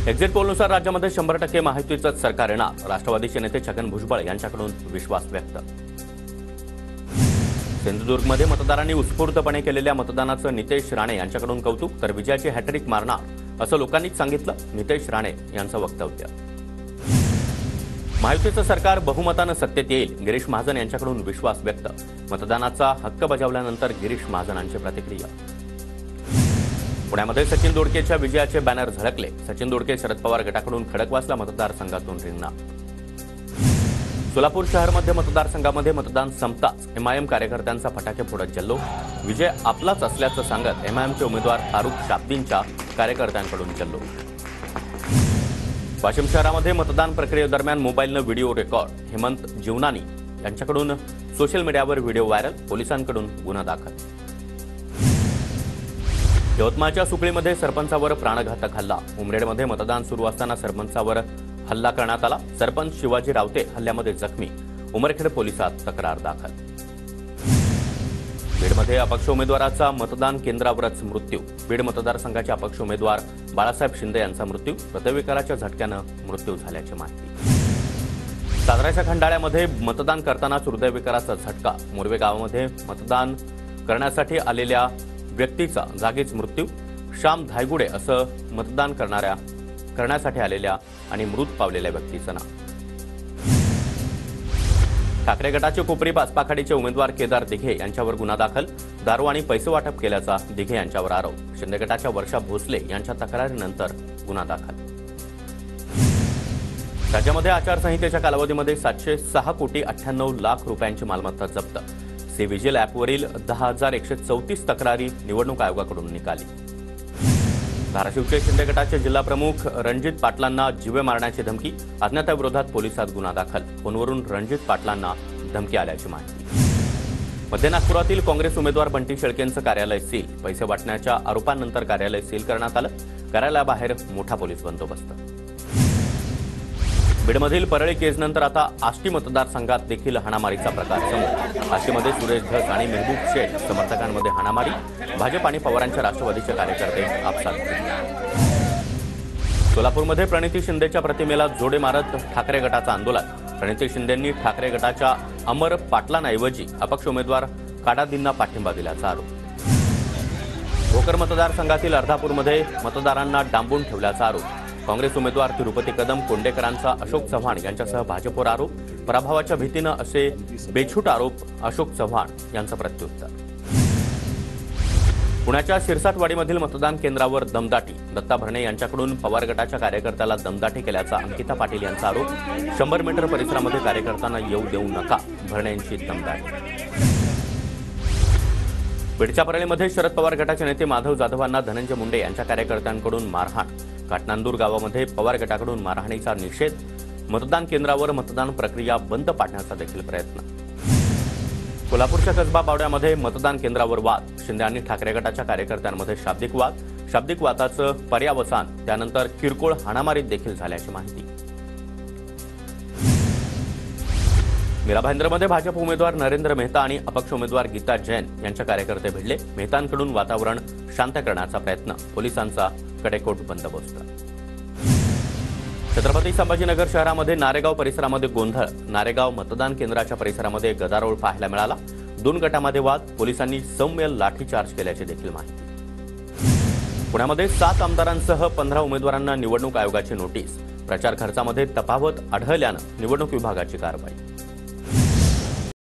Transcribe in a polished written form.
Exit पोलनुसार राज्यामध्ये 100% महायुतीचंच सरकार येणार. राष्ट्रवादीचे नेते छगन भुजबळ यांच्याकडून विश्वास व्यक्त. सिंधुदुर्गमध्ये मतदारांनी उत्स्फूर्तपणे केलेल्या मतदानाचं नितेश राणे यांच्याकडून कौतुक. तर विजयाची हॅट्रिक मारणार असं लोकांनीच सांगितलं. नितेश राणे यांचं वक्तव्य. महायुतीचं सरकार बहुमतानं सत्तेत येईल. गिरीश महाजन यांच्याकडून विश्वास व्यक्त. मतदानाचा हक्क बजावल्यानंतर गिरीश महाजनांची प्रतिक्रिया. पुण्यामध्ये सचिन दोडकेच्या विजयाचे बॅनर झळकले. सचिन दोडके शरद पवार गटाकडून खडकवासला मतदारसंघातून रिंगणार. सोलापूर शहरमध्ये मतदारसंघामध्ये मतदान संपताच एमआयएम कार्यकर्त्यांचा फटाके फोडत जल्लोष. विजय आपलाच असल्याचं सांगत एमआयएमचे उमेदवार फारुख शाब्दींच्या कार्यकर्त्यांकडून जल्लोष. वाशिम शहरामध्ये मतदान प्रक्रियेदरम्यान मोबाईलनं व्हिडिओ रेकॉर्ड. हेमंत जीवनानी यांच्याकडून सोशल मीडियावर व्हिडिओ व्हायरल. पोलिसांकडून गुन्हा दाखल. यवतमाळच्या सुकळीमध्ये सरपंचावर प्राणघातक हल्ला. उमरेडमध्ये मतदान सुरू असताना सरपंचावर हल्ला करण्यात आला. सरपंच शिवाजी रावते हल्ल्यामध्ये जखमी. उमरखेड पोलिसात तक्रार दाखल. बीडमध्ये अपक्ष उमेदवाराचा मतदान केंद्रावरच मृत्यू. बीड मतदारसंघाचे अपक्ष उमेदवार बाळासाहेब शिंदे यांचा मृत्यू. हृदयविकाराच्या झटक्यानं मृत्यू झाल्याची माहिती. साताऱ्याच्या खंडाळ्यामध्ये मतदान करतानाच हृदयविकाराचा झटका. मोरवे गावामध्ये मतदान करण्यासाठी आलेल्या व्यक्तीचा जागीच मृत्यू. श्याम धायगुडे असं मतदान करण्यासाठी आलेल्या आणि मृत पावलेल्या व्यक्तीचं नाव. ठाकरे गटाचे कोपरी पाचपाखाडीचे उमेदवार केदार दिघे यांच्यावर गुन्हा दाखल. दारू आणि पैसे वाटप केल्याचा दिघे यांच्यावर आरोप. शिंदे गटाच्या वर्षा भोसले यांच्या तक्रारीनंतर गुन्हा दाखल. राज्यामध्ये आचारसंहितेच्या कालावधीमध्ये 706 कोटी 98 लाख रुपयांची मालमत्ता जप्त. सी विजिल ॲपवरील 10,134 तक्रारी निवडणूक आयोगाकडून निकाली. धाराशिवचे शिंदे गटाचे जिल्हा प्रमुख रणजित पाटलांना जीवे मारण्याची धमकी. अज्ञाताविरोधात पोलिसात गुन्हा दाखल. फोनवरून रणजित पाटलांना धमकी आल्याची माहिती. मध्य नागपुरातील काँग्रेस उमेदवार बंटी शेळकेंचं कार्यालय सील. पैसे वाटण्याच्या आरोपांनंतर कार्यालय सील करण्यात आलं. कार्यालयाबाहेर मोठा पोलीस बंदोबस्त. बीडमधील परळी केजनंतर आता आष्टी मतदारसंघात देखील हाणामारीचा प्रकार समोर. आष्टीमध्ये सुरेश धस आणि मेहबूब शेख समर्थकांमध्ये हाणामारी. भाजप आणि पवारांच्या राष्ट्रवादीचे कार्यकर्ते आपसात. सोलापूरमध्ये प्रणिती शिंदेच्या प्रतिमेला जोडे मारत ठाकरे गटाचं आंदोलन. प्रणिती शिंदेंनी ठाकरे गटाच्या अमर पाटलांऐवजी अपक्ष उमेदवार काडादींना पाठिंबा दिल्याचा आरोप. भोकर मतदारसंघातील अर्धापूरमध्ये मतदारांना डांबून ठेवल्याचा आरोप. काँग्रेस उमेदवार तिरुपती कदम कोंडेकरांचा अशोक चव्हाण यांच्यासह भाजपवर आरोप. पराभवाच्या भीतीनं असे बेछूट आरोप. अशोक चव्हाण यांचं प्रत्युत्तर. पुण्याच्या शिरसाटवाडीमधील मतदान केंद्रावर दमदाटी. दत्ता भरणे यांच्याकडून पवार गटाच्या कार्यकर्त्याला दमदाटी केल्याचा अंकिता पाटील यांचा आरोप. 100 मीटर परिसरामध्ये कार्यकर्त्यांना येऊ देऊ नका. भरणे यांची दमदाटी. बीडच्या परळीमध्ये शरद पवार गटाचे नेते माधव जाधवांना धनंजय मुंडे यांच्या कार्यकर्त्यांकडून मारहाण. काटनांदूर गावामध्ये पवार गटाकडून मारहाणीचा निषेध. मतदान केंद्रावर मतदान प्रक्रिया बंद पाडण्याचा देखील प्रयत्न. कोल्हापूरच्या कसबा बावड्यामध्ये मतदान केंद्रावर वाद. शिंदे आणि ठाकरे गटाच्या कार्यकर्त्यांमध्ये शाब्दिक वाद. शाब्दिक वादाचं पर्यावसान. त्यानंतर किरकोळ हाणामारीत देखील झाल्याची माहिती. मीरा भाईंदरमध्ये भाजप उमेदवार नरेंद्र मेहता आणि अपक्ष उमेदवार गीता जैन यांच्या कार्यकर्ते भिडले. मेहतांकडून वातावरण शांत करण्याचा प्रयत्न. पोलिसांचा कडेकोट बंदोबस्त. छत्रपती संभाजीनगर शहरामध्ये नारेगाव परिसरामध्ये गोंधळ. नारेगाव मतदान केंद्राच्या परिसरामध्ये गदारोळ पाहायला मिळाला. 2 गटामध्ये वाद. पोलिसांनी सौम्य लाठीचार्ज केल्याची देखील माहिती. पुण्यामध्ये 7 आमदारांसह 15 उमेदवारांना निवडणूक आयोगाची नोटीस. प्रचार खर्चामध्ये तफावत आढळल्यानं निवडणूक विभागाची कारवाई.